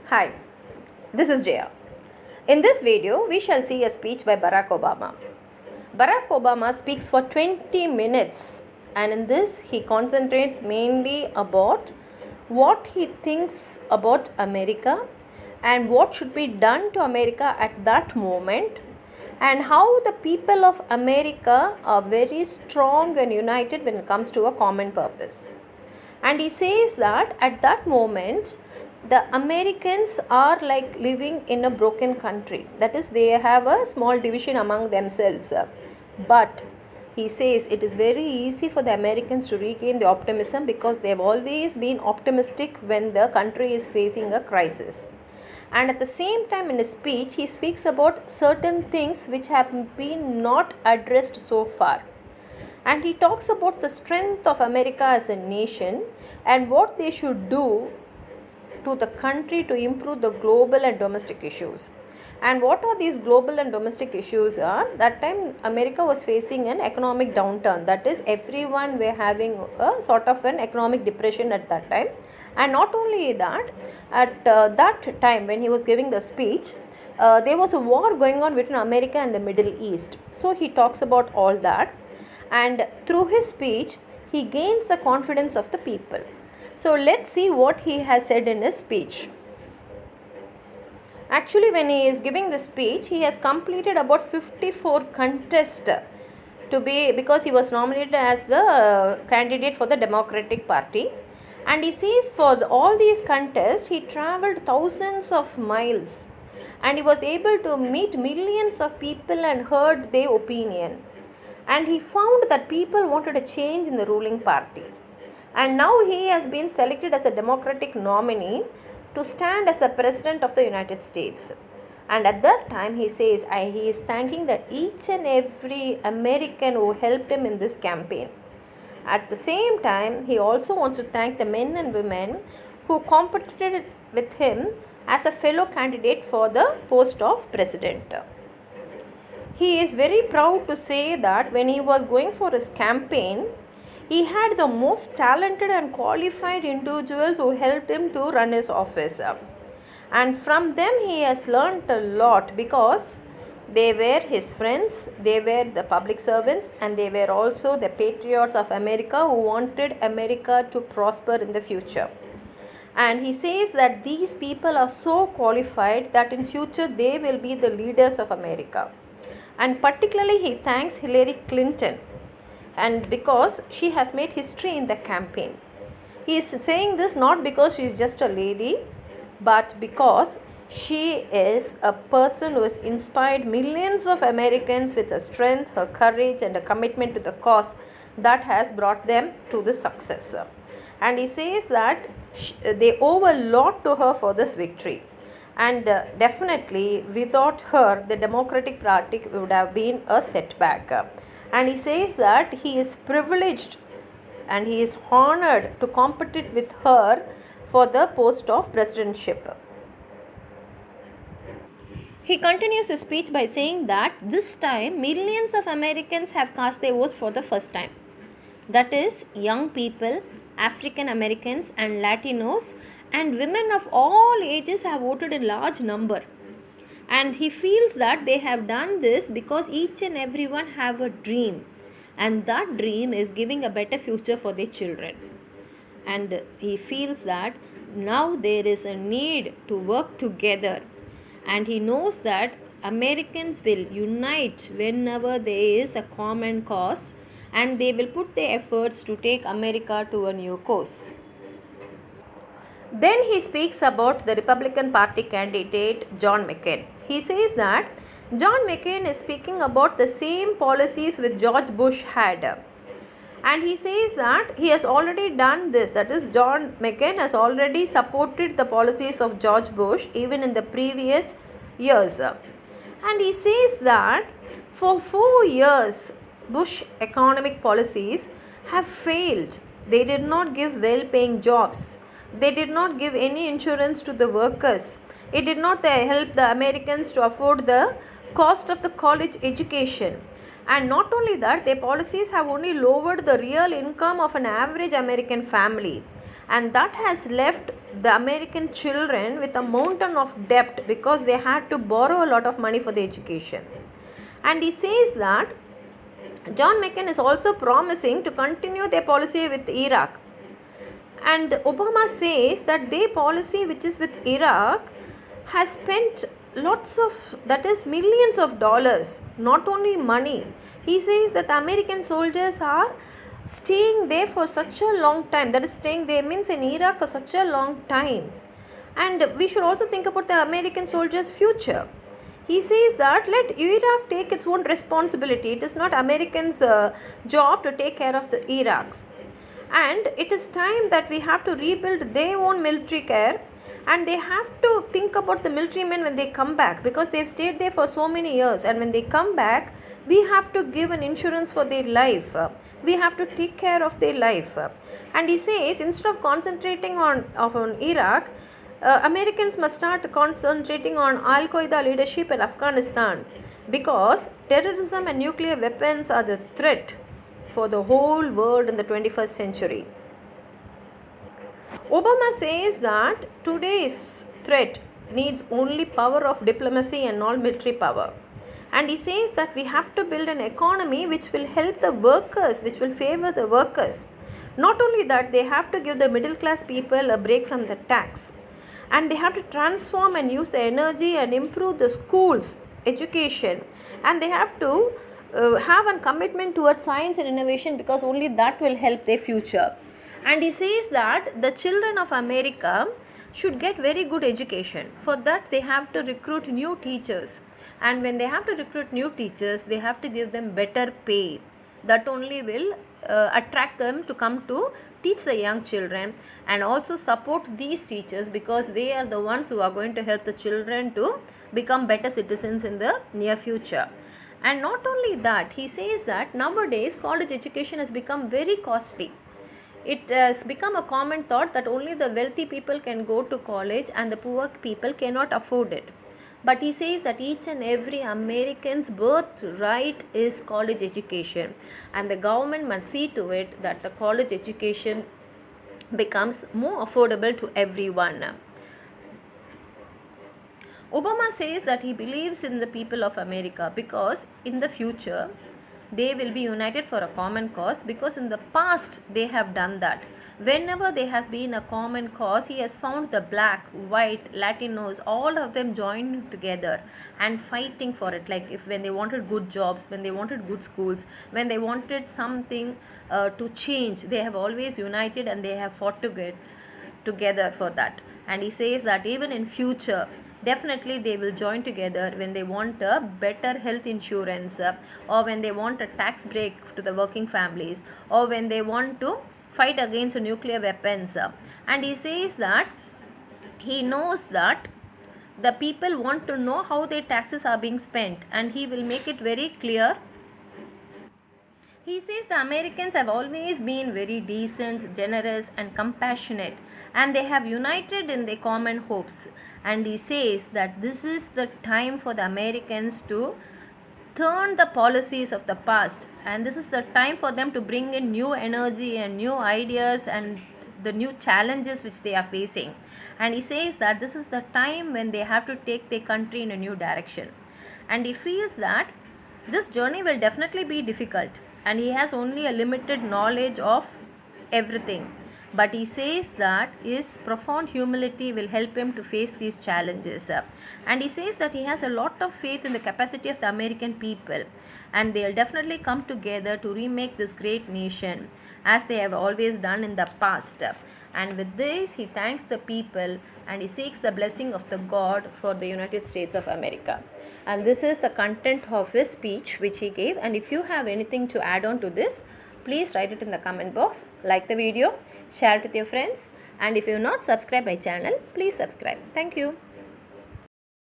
Hi, this is Jaya. In this video, we shall see a speech by Barack Obama. Barack Obama speaks for 20 minutes, and in this, he concentrates mainly about what he thinks about America and what should be done to America at that moment, and how the people of America are very strong and united when it comes to a common purpose. And he says that at that moment the Americans are like living in a broken country, that is, they have a small division among themselves, but he says it is very easy for the Americans to regain the optimism because they have always been optimistic when the country is facing a crisis. And at the same time, in his speech, he speaks about certain things which have been not addressed so far, and he talks about the strength of America as a nation and what they should do to the country to improve the global and domestic issues. And what are these global and domestic issues are? That time America was facing an economic downturn, that is, everyone were having a sort of an economic depression at that time. And not only that, at that time when he was giving the speech, there was a war going on between America and the Middle East. So he talks about all that, and through his speech he gains the confidence of the people. So let's see what he has said in his speech. Actually, when he is giving the speech, he has completed about 54 contests to be, because he was nominated as the candidate for the Democratic Party. And he says for all these contests he traveled thousands of miles, and he was able to meet millions of people and heard their opinion. And he found that people wanted a change in the ruling party. And now he has been selected as a Democratic nominee to stand as the President of the United States. And at that time he says he is thanking that each and every American who helped him in this campaign. At the same time, he also wants to thank the men and women who competed with him as a fellow candidate for the post of president. He is very proud to say that when he was going for his campaign, he had the most talented and qualified individuals who helped him to run his office. And from them he has learnt a lot, because they were his friends, they were the public servants, and they were also the patriots of America who wanted America to prosper in the future. And he says that these people are so qualified that in future they will be the leaders of America. And particularly he thanks Hillary Clinton, and because she has made history in the campaign. He is saying this not because she is just a lady, but because she is a person who has inspired millions of Americans with her strength, her courage, and a commitment to the cause that has brought them to the success. And he says that they owe a lot to her for this victory. And definitely without her the Democratic Party would have been a setback. And he says that he is privileged and he is honored to compete with her for the post of presidentship. He continues his speech by saying that this time millions of Americans have cast their votes for the first time. That is, young people, African Americans and Latinos, and women of all ages have voted in large number. And he feels that they have done this because each and everyone have a dream, and that dream is giving a better future for their children. And he feels that now there is a need to work together, and he knows that Americans will unite whenever there is a common cause, and they will put their efforts to take America to a new course. Then he speaks about the Republican Party candidate John McCain. He says that John McCain is speaking about the same policies which George Bush had. And he says that he has already done this, that is, John McCain has already supported the policies of George Bush even in the previous years. And he says that for 4 years Bush economic policies have failed. They did not give well-paying jobs. They did not give any insurance to the workers. It did not help the Americans to afford the cost of the college education. And not only that, their policies have only lowered the real income of an average American family. and that has left the American children with a mountain of debt because they had to borrow a lot of money for the education. And he says that John McCain is also promising to continue their policy with Iraq. And Obama says that their policy, which is with Iraq, has spent lots of, that is millions of dollars, not only money. He says that the American soldiers are staying there for such a long time, that is staying there means in Iraq for such a long time. And we should also think about the American soldiers' future. He says that let Iraq take its own responsibility. It is not Americans' job to take care of the Iraqs. And it is time that we have to rebuild their own military care, and they have to think about the military men when they come back, because they've stayed there for so many years, and when they come back we have to give an insurance for their life. We have to take care of their life. And he says instead of concentrating on Iraq, Americans must start concentrating on Al Qaeda leadership in Afghanistan, because terrorism and nuclear weapons are the threat for the whole world in the 21st century. Obama says that today's threat needs only power of diplomacy and not military power. And he says that we have to build an economy which will help the workers, which will favor the workers. Not only that, they have to give the middle class people a break from the tax. And they have to transform and use the energy and improve the schools, education. And they have to have a commitment towards science and innovation, because only that will help their future. And he says that the children of America should get very good education. For that they have to recruit new teachers, and when they have to recruit new teachers, they have to give them better pay. That only will attract them to come to teach the young children, and also support these teachers, because they are the ones who are going to help the children to become better citizens in the near future. And not only that, he says that nowadays college education has become very costly. It has become a common thought that only the wealthy people can go to college and the poor people cannot afford it. But he says that each and every American's birthright is college education, and the government must see to it that the college education becomes more affordable to everyone. Obama says that he believes in the people of America, because in the future they will be united for a common cause, because in the past they have done that. Whenever there has been a common cause, he has found the black, white, Latinos, all of them joined together and fighting for it. Like if when they wanted good jobs, when they wanted good schools, when they wanted something to change, they have always united and they have fought together for that. And he says that even in future, definitely they will join together when they want a better health insurance, or when they want a tax break to the working families, or when they want to fight against nuclear weapons. And he says that he knows that the people want to know how their taxes are being spent, and he will make it very clear. He says the Americans have always been very decent, generous and compassionate, and they have united in their common hopes. And he says that this is the time for the Americans to turn the policies of the past, and this is the time for them to bring in new energy and new ideas and the new challenges which they are facing. And he says that this is the time when they have to take their country in a new direction. And he feels that this journey will definitely be difficult, and he has only a limited knowledge of everything. But he says that his profound humility will help him to face these challenges. And he says that he has a lot of faith in the capacity of the American people, and they'll definitely come together to remake this great nation as they have always done in the past. And with this, he thanks the people and he seeks the blessing of the God for the United States of America. And this is the content of his speech which he gave. And if you have anything to add on to this, please write it in the comment box. Like the video, share it with your friends, and if you have not subscribed my channel, please subscribe. Thank you.